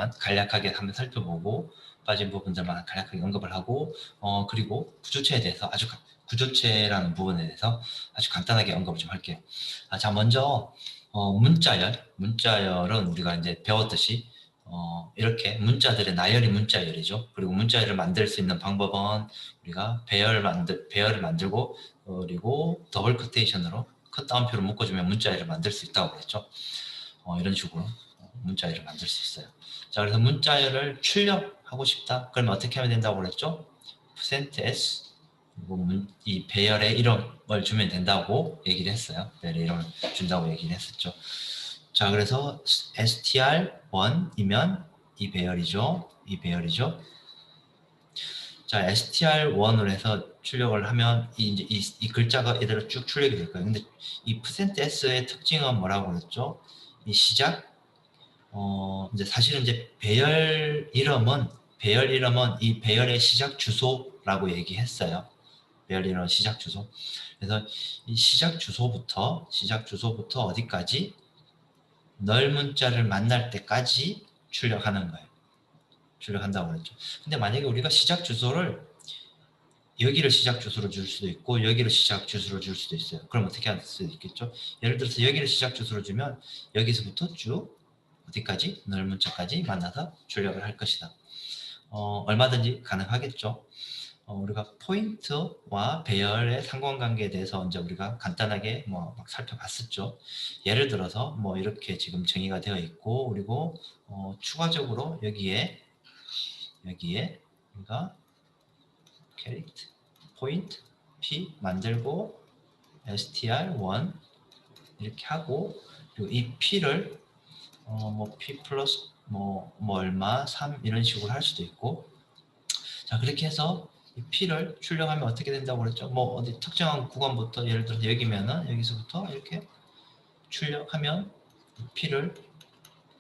부분들만 간략하게 한번 살펴보고 빠진 부분들만 간략하게 언급을 하고 그리고 구조체에 대해서 구조체라는 부분에 대해서 아주 간단하게 언급을 좀 할게요. 자, 먼저 문자열은 우리가 이제 배웠듯이 이렇게 문자들의 나열이 문자열이죠. 그리고 문자열을 만들 수 있는 방법은 우리가 배열을 만들고 그리고 더블 커테이션으로 컷다운표를 묶어주면 문자열을 만들 수 있다고 그랬죠. 이런 식으로 문자열을 만들 수 있어요. 자, 그래서 문자열을 출력하고 싶다. 그러면 어떻게 하면 된다고 그랬죠? %s 그리고 이 배열의 이름을 주면 된다고 얘기를 했어요. 배열의 이름을 준다고 얘기를 했었죠. 자, 그래서 str1이면 이 배열이죠. 이 배열이죠. 자, str1으로 해서 출력을 하면 이 글자가 이대로 쭉 출력이 될 거예요. 근데 이 %s의 특징은 뭐라고 그랬죠? 이 시작 이제 사실은 이제 배열 이름은 이 배열의 시작 주소라고 얘기했어요. 배열 이름 시작 주소. 그래서 이 시작 주소부터 어디까지 널 문자를 만날 때까지 출력하는 거예요. 출력한다고 그랬죠. 근데 만약에 우리가 시작 주소를 여기를 시작 주소로 줄 수도 있고 여기를 시작 주소로 줄 수도 있어요. 그럼 어떻게 할 수 있겠죠? 예를 들어서 여기를 시작 주소로 주면 여기서부터 쭉 어디까지? 널 문자까지 만나서 출력을 할 것이다. 얼마든지 가능하겠죠. 우리가 포인트와 배열의 상관관계에 대해서 이제 우리가 간단하게 막 살펴봤었죠. 예를 들어서 뭐 이렇게 지금 정의가 되어 있고 그리고 추가적으로 여기에 우리가 캐릭터 포인트 p 만들고 str1 이렇게 하고 그리고 이 p를 뭐 p 플러스 뭐 얼마 3 이런 식으로 할 수도 있고 자 그렇게 해서 이 p를 출력하면 어떻게 된다고 그랬죠? 뭐 어디 특정한 구간부터 예를 들어서 여기면은 여기서부터 이렇게 출력하면 p를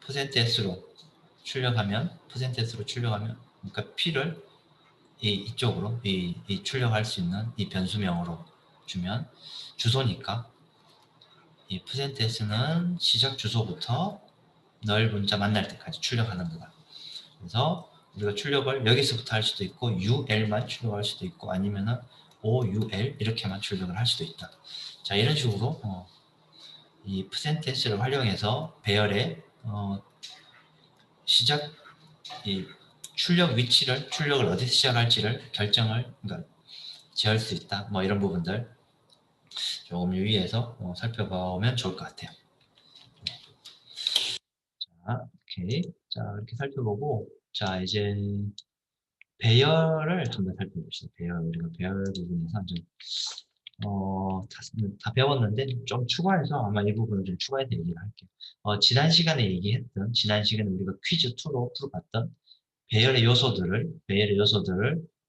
%s로 출력하면 그러니까 p를 이쪽으로 이 출력할 수 있는 이 변수명으로 주면 주소니까 이 %s는 시작 주소부터 널 문자 만날 때까지 출력하는 거다. 그래서 우리가 출력을 여기서부터 할 수도 있고 ul만 출력할 수도 있고 아니면은 oul 이렇게만 출력을 할 수도 있다. 자 이런 식으로 이 %s를 활용해서 배열의 시작 이 출력을 어디서 시작할지를 그러니까 지을 수 있다. 뭐 이런 부분들 조금 유의해서 살펴보면 좋을 것 같아요. 자, 오케이. 자, 이렇게 살펴보고 자, 이제 배열을 좀 더 살펴봅시다. 우리가 배열 부분에서 좀 다 배웠는데 좀 추가해서 아마 이 부분을 좀 추가해서 얘기를 할게요. 지난 시간에 우리가 퀴즈 2로 풀어봤던 배열의 요소들을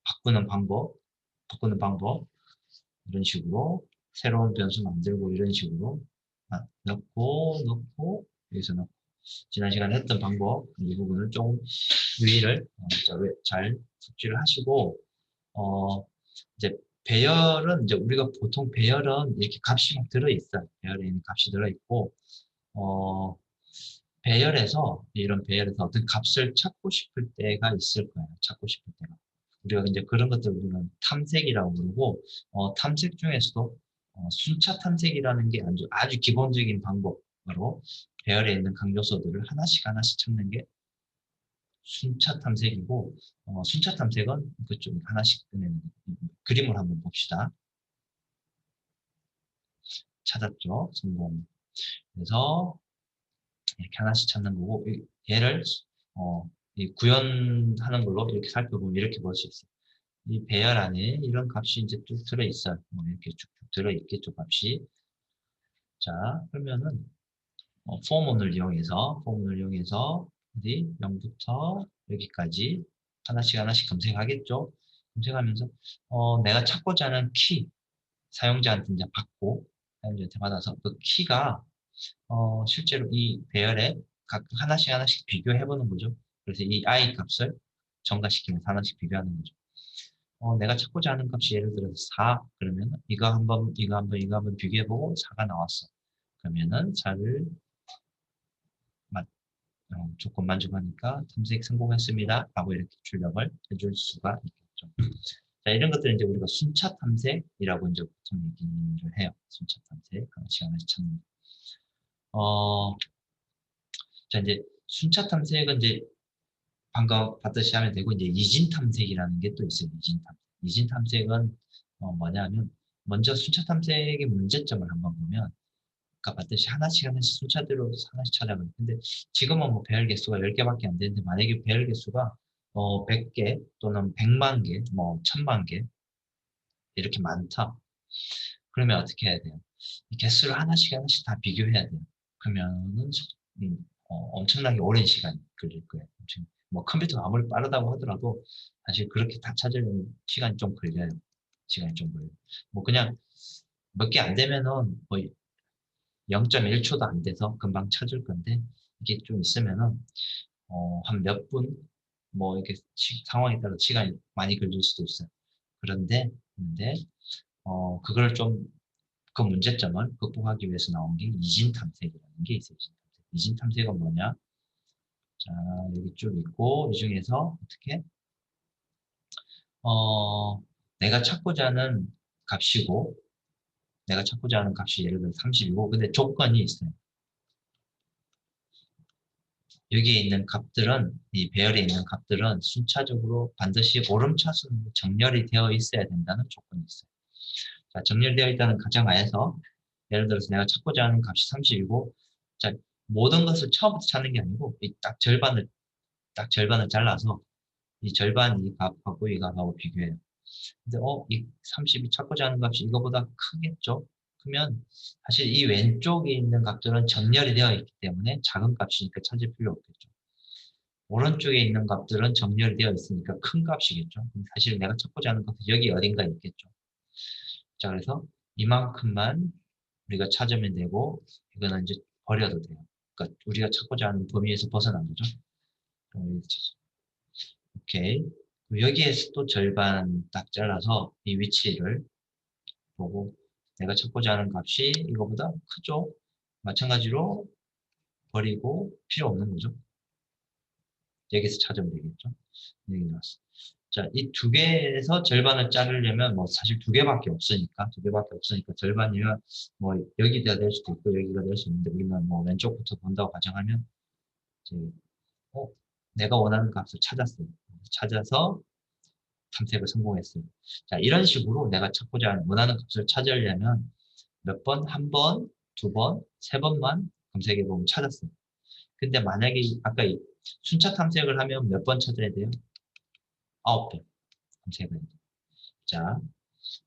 바꾸는 방법 이런 식으로 새로운 변수 만들고 이런 식으로 넣고 여기서 넣고 지난 시간에 했던 방법 이 부분을 조금 유의를 잘 숙지를 하시고 이제 배열은 이제 우리가 보통 배열은 이렇게 값이 막 들어있어요. 배열에 있는 값이 들어있고 이런 배열에서 어떤 값을 찾고 싶을 때가 있을 거예요. 우리가 이제 그런 것들 우리는 탐색이라고 부르고 탐색 중에서도 순차 탐색이라는 게 아주 기본적인 방법으로 배열에 있는 각 요소들을 하나씩 찾는 게 순차 탐색이고 순차 탐색은 그쪽 하나씩 꺼내는 그림을 한번 봅시다. 찾았죠? 성공. 그래서 이렇게 하나씩 찾는 거고 얘를 이 구현하는 걸로 이렇게 살펴보면 이렇게 볼 수 있어요. 이 배열 안에 이런 값이 이제 쭉 들어있어요. 이렇게 쭉쭉 들어있겠죠, 값이. 자, 그러면은 포문을 이용해서 어디 0부터 여기까지 하나씩 검색하겠죠. 검색하면서 내가 찾고자 하는 키 사용자한테 이제 받아서 그 키가 실제로 이 배열에 각 하나씩 비교해 보는 거죠. 그래서 이 i 값을 정가시키면서 하나씩 비교하는 거죠. 내가 찾고자 하는 값이 예를 들어서 4 그러면 이거 한번 비교해 보고 4가 나왔어. 그러면은 4를 조건 만족하니까 탐색 성공했습니다. 라고 이렇게 출력을 해줄 수가 있겠죠. 자, 이런 것들은 이제 우리가 순차 탐색이라고 이제 보통 얘기를 해요. 순차 탐색. 시간에서 찾는. 자, 이제 순차 탐색은 이제 방금 봤듯이 하면 되고, 이제 이진 탐색이라는 게 또 있어요. 이진 탐색. 이진 탐색은 뭐냐면, 먼저 순차 탐색의 문제점을 한번 보면, 아까 봤듯이 하나씩 순차대로 하나씩 찾아가요. 근데 지금은 뭐 배열 개수가 10개밖에 안 되는데, 만약에 배열 개수가 100개 또는 100만 개, 뭐 1000만 개 이렇게 많다. 그러면 어떻게 해야 돼요? 이 개수를 하나씩 다 비교해야 돼요. 그러면은 엄청나게 오랜 시간이 걸릴 거예요. 뭐 컴퓨터가 아무리 빠르다고 하더라도 사실 그렇게 다 찾으려면 시간이 좀 걸려요. 시간이 좀 걸려요. 뭐 그냥 몇 개 안 되면은 뭐 0.1초도 안 돼서 금방 찾을 건데, 이게 좀 있으면은 한 몇 분, 뭐 이렇게 상황에 따라 시간이 많이 걸릴 수도 있어요. 근데 그걸 좀, 그 문제점을 극복하기 위해서 나온 게 이진 탐색이라는 게 있어요. 이진 탐색은 뭐냐? 자, 여기 쭉 있고, 이 중에서 어떻게 내가 찾고자 하는 값이고, 내가 찾고자 하는 값이 예를 들어 30이고, 근데 조건이 있어요. 여기에 있는 값들은, 이 배열에 있는 값들은 순차적으로 반드시 오름차순으로 정렬이 되어 있어야 된다는 조건이 있어요. 자, 정렬되어 있다는 가정하에서, 예를 들어서 내가 찾고자 하는 값이 30이고, 자, 모든 것을 처음부터 찾는 게 아니고, 딱 절반을 잘라서, 이 절반 이 값하고 이 값하고 비교해요. 근데 이 30이 찾고자 하는 값이 이거보다 크겠죠? 그러면 사실 이 왼쪽에 있는 값들은 정렬이 되어 있기 때문에 작은 값이니까 찾을 필요 없겠죠. 오른쪽에 있는 값들은 정렬이 되어 있으니까 큰 값이겠죠. 그럼 사실 내가 찾고자 하는 값은 여기 어딘가에 있겠죠. 자, 그래서 이만큼만 우리가 찾으면 되고, 이거는 이제 버려도 돼요. 그러니까 우리가 찾고자 하는 범위에서 벗어난 거죠. 오케이. 여기에서 또 절반 딱 잘라서 이 위치를 보고, 내가 찾고자 하는 값이 이거보다 크죠? 마찬가지로 버리고 필요 없는 거죠. 여기서 찾으면 되겠죠. 여기 나왔어. 자, 이 두 개에서 절반을 자르려면 뭐 사실 두 개밖에 없으니까, 절반이면 뭐 여기가 될 수도 있고 여기가 될 수 있는데, 우리는 뭐 왼쪽부터 본다고 가정하면 이제 어, 내가 원하는 값을 찾았어요. 찾아서 탐색을 성공했어요. 자, 이런 식으로 내가 찾고자 하는 원하는 값을 찾으려면 몇 번, 한 번, 두 번, 세 번만 검색해 보면 찾았어요. 근데 만약에 아까 순차 탐색을 하면 몇 번 찾아야 돼요? 9번 검색해야 돼요. 자,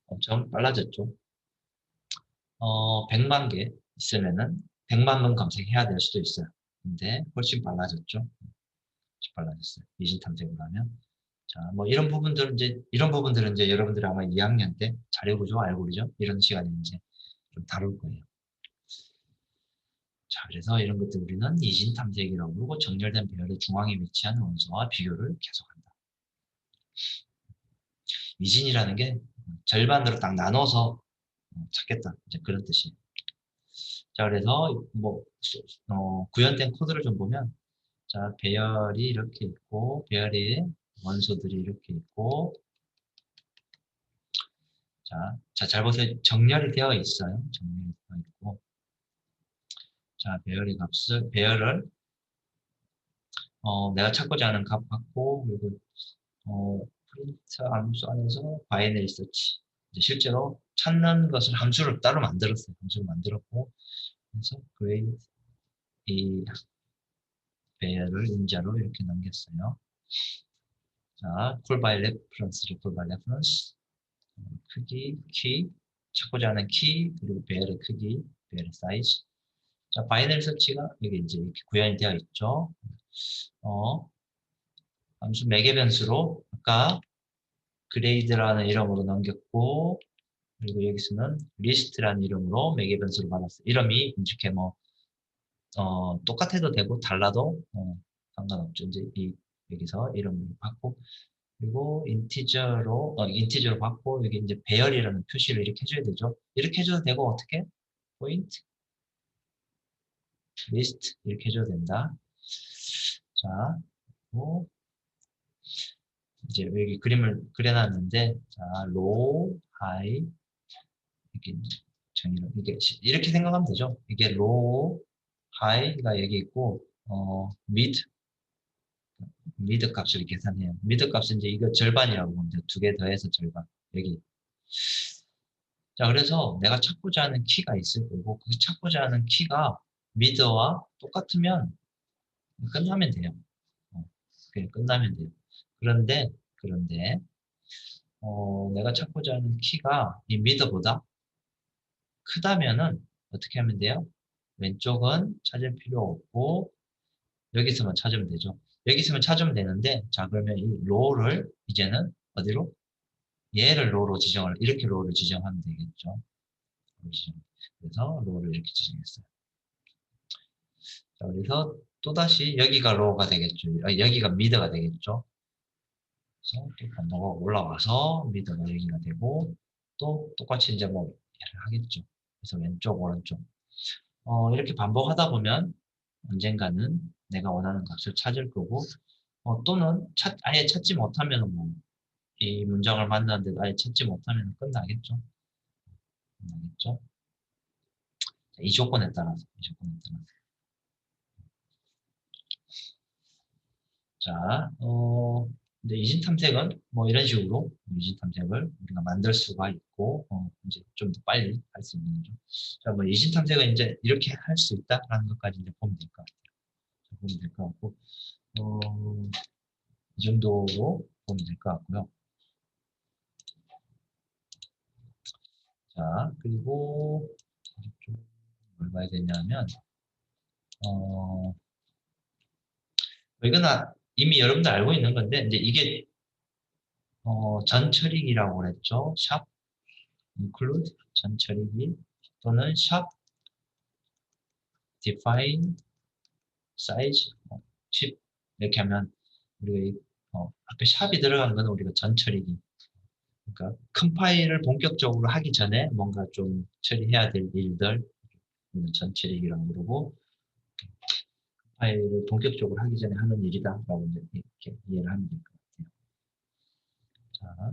엄청 빨라졌죠. 100만 개 있으면은 100만 번 검색해야 될 수도 있어요. 근데 훨씬 빨라졌죠. 훨씬 빨라졌어요. 이진 탐색을 하면. 자, 뭐 이런 부분들은 이제 여러분들이 아마 2학년 때 자료구조, 알고리즘 이런 시간에 이제 좀 다룰 거예요. 자, 그래서 이런 것들 우리는 이진 탐색이라고 부르고, 정렬된 배열의 중앙에 위치한 원소와 비교를 계속한다. 이진이라는 게 절반으로 딱 나눠서 찾겠다. 이제 그런 뜻이에요. 자, 그래서 뭐 구현된 코드를 좀 보면, 자, 배열이 이렇게 있고, 배열의 원소들이 이렇게 있고, 자, 잘 보세요. 정렬이 되어 있어요. 정렬이 되어 있고, 자, 배열을 내가 찾고자 하는 값 받고, 그리고 프린트 함수 안에서 바이너리 서치. 이제 실제로 찾는 것을 함수를 따로 만들었어요. 함수를 만들었고, 그래서 그레이드 이 배열을 인자로 이렇게 남겼어요. 자, call by reference를 call by reference. 크기, 키, 찾고자 하는 키, 그리고 배열의 크기, 배열의 사이즈. 자, 바이너리 서치가 여기 이제 이렇게 구현이 되어 있죠. 함수 매개 변수로 아까 그레이드라는 이름으로 넘겼고, 그리고 여기서는 리스트라는 이름으로 매개 변수를 받았어요. 이름이 이렇게 뭐 똑같아도 되고 달라도 상관없죠. 이제 여기서 이름을 받고, 그리고 인티저로 받고, 여기 이제 배열이라는 표시를 이렇게 해줘야 되죠. 이렇게 해줘도 되고, 어떻게? 포인트, 리스트 이렇게 해줘도 된다. 자, 그리고 이제 여기 그림을 그려놨는데, 자, 로우, 하이, 이렇게 정의를, 이렇게 생각하면 되죠. 이게 로우, 하이가 여기 있고, 미드 값을 계산해요. 미드 값은 이제 이거 절반이라고 보면 돼요. 두 개 더해서 절반. 여기. 자, 그래서 내가 찾고자 하는 키가 있을 거고, 그 찾고자 하는 키가 미드와 똑같으면 끝나면 돼요. 그냥 끝나면 돼요. 그런데, 내가 찾고자 하는 키가 이 미드보다 크다면은 어떻게 하면 돼요? 왼쪽은 찾을 필요 없고, 여기서만 찾으면 되죠. 여기서만 찾으면 되는데, 자, 그러면 이 로우를 이제는 어디로? 얘를 로우로 이렇게 로우를 지정하면 되겠죠. 그래서 로우를 이렇게 지정했어요. 자, 그래서 또다시 여기가 로우가 되겠죠. 여기가 미드가 되겠죠. 그래서 또 번호가 올라와서 미드가 여기가 되고, 또 똑같이 이제 뭐 얘를 하겠죠. 그래서 왼쪽, 오른쪽. 이렇게 반복하다 보면 언젠가는 내가 원하는 값을 찾을 거고, 또는 아예 찾지 못하면 뭐, 이 문장을 만나는데도 아예 찾지 못하면 끝나겠죠. 끝나겠죠. 자, 이 조건에 따라서. 자, 이제 이진 탐색은 뭐 이런 식으로 이진 탐색을 우리가 만들 수가 있고, 이제 좀 더 빨리 할 수 있는 거죠. 자, 뭐 이진 탐색은 이제 이렇게 할 수 있다라는 것까지 이제 보면 될 것 같아요. 보면 될 것 같고, 어, 이 정도로 보면 될 것 같고요. 자, 그리고 뭘 봐야 되냐면, 어, 이건 이미 여러분들 알고 있는 건데, 이제 이게 전처리기라고 그랬죠. 샵 include 전처리기 또는 샵 define size 10 이렇게 하면 우리가 앞에 샵이 들어간 거는 우리가 전처리기. 그러니까 컴파일을 본격적으로 하기 전에 뭔가 좀 처리해야 될 일들 전처리기라고 그러고 컴파일을 본격적으로 하기 전에 하는 일이다라고 이렇게 이해를 하면 될 것 같아요. 자,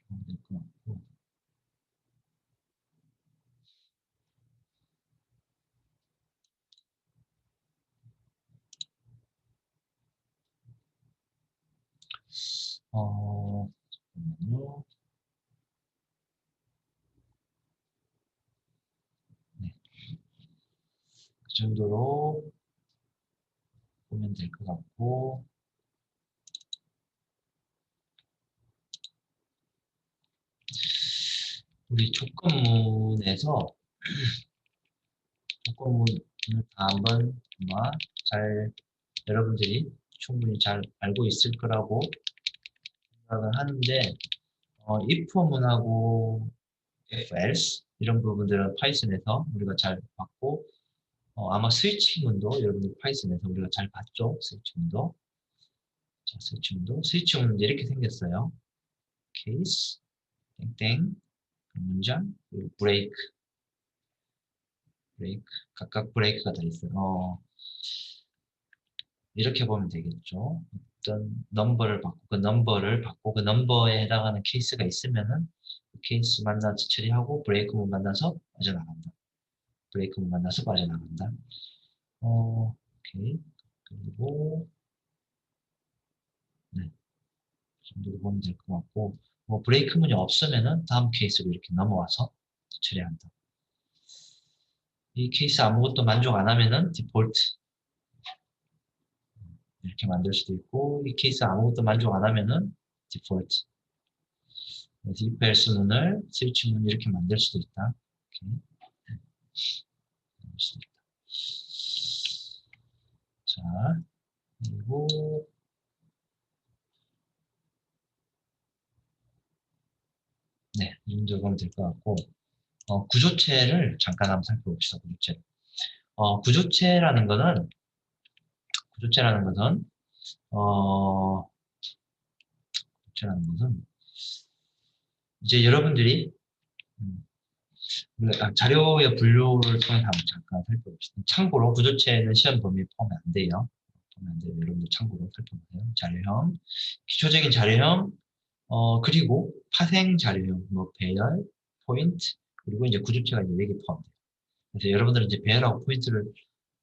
이렇게 될 것 같고. 잠깐만요. 네, 그 정도로 보면 될 것 같고, 우리 조건문에서 조건문을 다 한번 아마 잘 여러분들이 충분히 잘 알고 있을 거라고 생각을 하는데, if문하고 if else 이런 부분들은 파이썬에서 우리가 잘 봤고, 아마 스위치문도 여러분들 파이썬에서 우리가 잘 봤죠. 스위치문도. 자, 스위치문은 이렇게 생겼어요. 케이스, 땡땡, 문장, 그리고 브레이크, 각각 브레이크가 다 있어요. 이렇게 보면 되겠죠. 어떤 넘버를 받고 그 넘버에 해당하는 케이스가 있으면은 그 케이스 만나서 처리하고 브레이크문 만나서 빠져나간다. 브레이크문 만나서 빠져나간다. 오케이. 그리고 네, 이 정도로 보면 될 것 같고 뭐 브레이크문이 없으면은 다음 케이스로 이렇게 넘어와서 처리한다. 이 케이스 아무것도 만족 안 하면은 디폴트 이렇게 만들 수도 있고 이 케이스 아무것도 만족 안 하면은 디폴트 if 문을 스위치 문 이렇게 만들 수도 있다. 이렇게 만들 수도 있다. 자, 그리고 네, 이 정도 보면 될 것 같고 구조체를 잠깐 한번 살펴봅시다. 구조체라는 거는 구조체라는 것은 어, 구조체라는 것은 이제 여러분들이 음, 자료의 분류를 통해서 한번 잠깐 살펴봅시다. 참고로 구조체는 시험 범위에 포함이 안 돼요. 포함이 안 돼요. 여러분들 참고로 살펴보세요. 자료형, 기초적인 자료형, 그리고 파생 자료형, 뭐 배열, 포인트, 그리고 이제 구조체가 이제 여기 포함돼요. 그래서 여러분들은 이제 배열하고 포인트를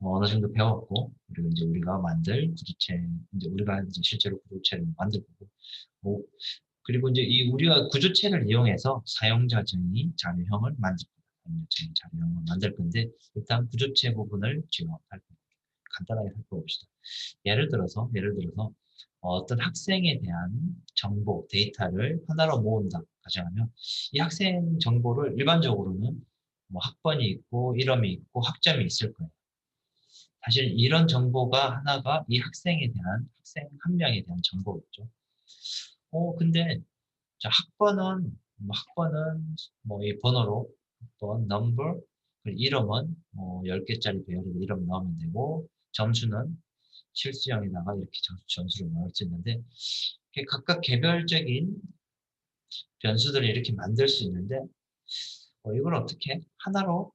어느 정도 배웠고, 그리고 이제 우리가 만들 구조체, 이제 우리가 이제 실제로 구조체를 만들고, 뭐, 그리고 이제 이 우리가 구조체를 이용해서 사용자 정의 자료형을 만들 겁니다. 자료형을 만들 건데, 일단 구조체 부분을 지금 간단하게 살펴봅시다. 예를 들어서 어떤 학생에 대한 정보, 데이터를 하나로 모은다 가정하면 이 학생 정보를 일반적으로는 뭐 학번이 있고 이름이 있고 학점이 있을 거예요. 사실 이런 정보가 하나가 이 학생에 대한 학생 한 명에 대한 정보겠죠. 근데 자, 학번은 뭐 이 번호로 학번 number 그리고 이름은 뭐 10개짜리 배열로 이름 넣으면 되고 점수는 실수형에다가 이렇게 점수를 넣을 수 있는데 각각 개별적인 변수들을 이렇게 만들 수 있는데 이걸 어떻게 하나로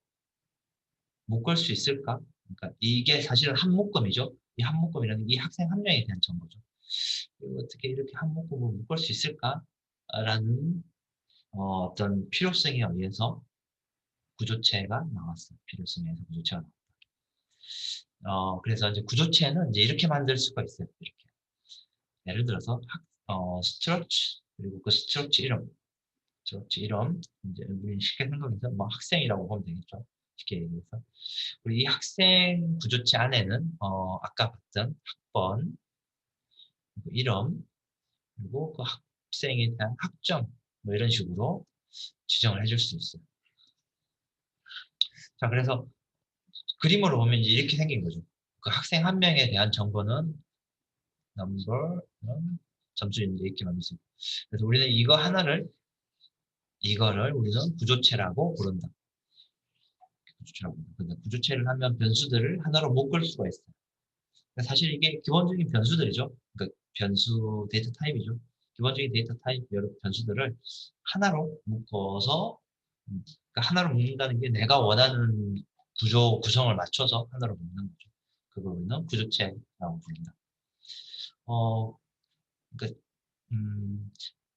묶을 수 있을까? 그러니까 이게 사실은 한 묶음이죠. 이 한 묶음이라는 게 이 학생 한 명에 대한 정보죠. 이거 어떻게 이렇게 한 묶음을 묶을 수 있을까라는 어떤 필요성에 의해서 구조체가 나왔어요. 필요성에 의해서 구조체가 나왔다. 그래서 이제 구조체는 이제 이렇게 만들 수가 있어요. 이렇게. 예를 들어서 스트럭처 그리고 그 스트럭처 이름 이제 우리 쉽게 생각해서 뭐 학생이라고 보면 되겠죠. 쉽게 얘기해서 우리 이 학생 구조체 안에는 아까 봤던 학번 그리고 이름 그리고 그 학생에 대한 학점 뭐 이런 식으로 지정을 해줄 수 있어요. 자 그래서 그림으로 보면 이제 이렇게 생긴 거죠. 그 학생 한 명에 대한 정보는 number, 점수인데 이렇게 만들 수 있고. 그래서 우리는 이거를 우리는 구조체라고 부른다. 구조체를 하면 변수들을 하나로 묶을 수가 있어요. 사실 이게 기본적인 변수들이죠. 그러니까 변수 데이터 타입이죠. 기본적인 데이터 타입 여러 변수들을 하나로 묶어서 그러니까 하나로 묶는다는 게 내가 원하는 구성을 맞춰서 하나로 묶는 거죠. 그걸 우리는 구조체라고 부른다. 그러니까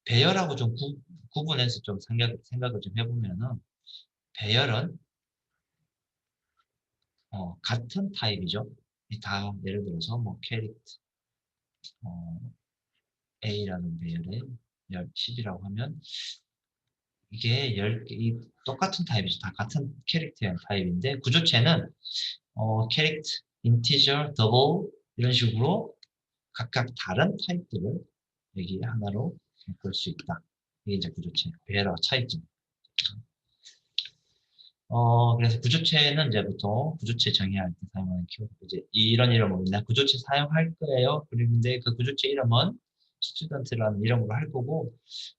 배열하고 좀 구분해서 좀 생각을 좀 해보면은 배열은 같은 타입이죠. 다 예를 들어서 뭐 캐릭터 A라는 배열의 10이라고 하면 이게 10개 똑같은 타입이죠. 다 같은 캐릭터의 타입인데 구조체는 캐릭터, 인티저, 더블 이런 식으로 각각 다른 타입들을 여기 하나로 묶을 수 있다. 이게 이제 구조체, 배열과 차이점. 그래서 구조체는 이제 보통 구조체 정의할 때 사용하는 키워드. 이제 이런 이름으로 나 구조체 사용할 거예요. 그런데 그 구조체 이름은 스튜던트라는 이름으로 할 거고,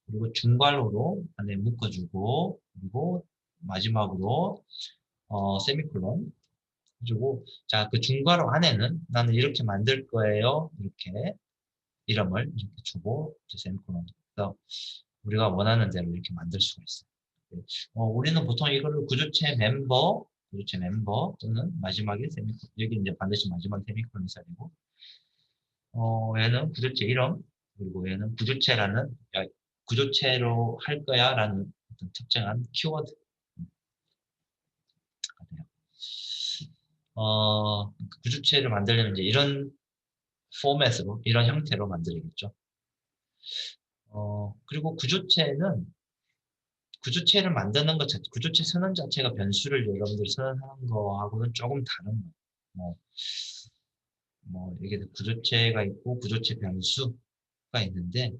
그리고 중괄호로 안에 묶어주고, 그리고 마지막으로 세미콜론 해주고, 자, 그 중괄호 안에는 나는 이렇게 만들 거예요. 이렇게 이름을 이렇게 주고, 이제 세미콜론. 그래서 우리가 원하는 대로 이렇게 만들 수가 있어요. 우리는 보통 이거를 구조체 멤버 또는 마지막에 세미콜론, 여기 이제 반드시 마지막에 세미콜론이 있어야 되고, 얘는 구조체 이름, 그리고 얘는 구조체로 할 거야 라는 어떤 특정한 키워드. 구조체를 만들려면 이제 이런 포맷으로, 이런 형태로 만들겠죠. 그리고 구조체를 만드는 것 자체, 구조체 선언 자체가 변수를 여러분들이 선언하는 거하고는 조금 다른 거예요. 이게 구조체가 있고 구조체 변수가 있는데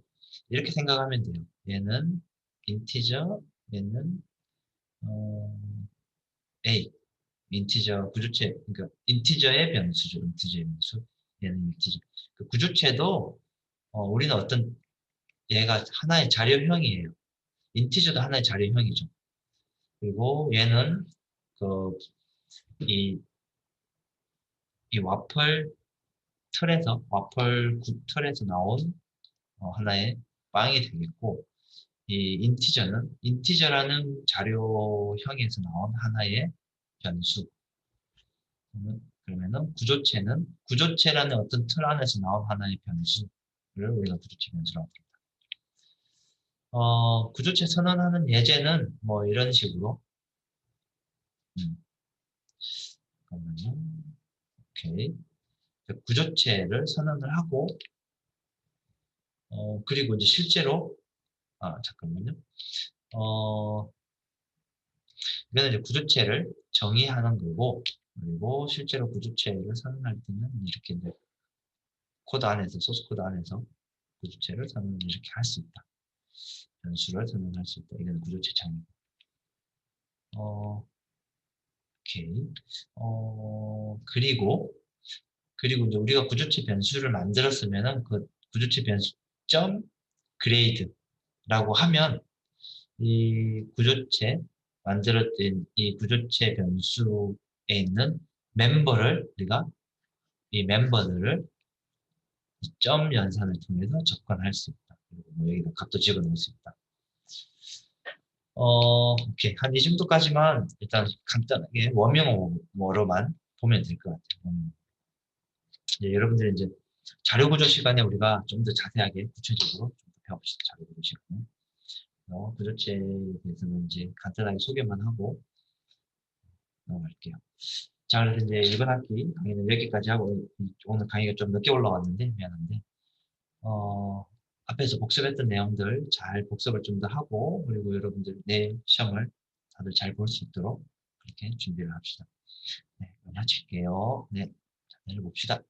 이렇게 생각하면 돼요. 얘는 인티저, 얘는 A, 인티저 구조체, 그러니까 인티저의 변수죠. 인티저의 변수. 얘는 인티저. 그 구조체도 우리는 얘가 하나의 자료형이에요. 인티저도 하나의 자료형이죠. 그리고 얘는 그 이 와플 틀에서 나온 하나의 빵이 되겠고 이 인티저라는 자료형에서 나온 하나의 변수. 그러면은 구조체라는 어떤 틀 안에서 나온 하나의 변수를 우리가 구조체 변수라고 합니다. 구조체 선언하는 예제는 뭐 이런 식으로. 그러면은 오케이. 구조체를 선언을 하고 그리고 이제 실제로 잠깐만요. 이거는 이제 구조체를 정의하는 거고, 그리고 실제로 구조체를 선언할 때는 이렇게 이제 코드 안에서, 소스 코드 안에서 구조체를 선언을 이렇게 할 수 있다. 변수를 선언할 수 있다. 이건 구조체 정의. 오케이. 그리고 이제 우리가 구조체 변수를 만들었으면은 그 구조체 변수 점 그레이드라고 하면 이 구조체 만들었던 이 구조체 변수에 있는 멤버를 우리가 이 멤버들을 이 점 연산을 통해서 접근할 수 있다. 그리고 뭐 여기다 값도 집어넣을 수 있다. 오케이. 한 이 정도까지만 일단 간단하게 워밍어로만 보면 될 것 같아요. 이제 여러분들이 이제 자료 구조 시간에 우리가 좀 더 자세하게 구체적으로 좀 더 배워봅시다. 자료 구조 시간에. 구조체에 대해서는 이제 간단하게 소개만 하고 넘어갈게요. 자, 그래서 이제 이번 학기 강의는 여기까지 하고 오늘 강의가 좀 늦게 올라왔는데 미안한데 앞에서 복습했던 내용들 잘 복습을 좀 더 하고 그리고 여러분들 내일 시험을 다들 잘 볼 수 있도록 그렇게 준비를 합시다. 네, 그럼 마칠게요. 네, 자, 내일 봅시다.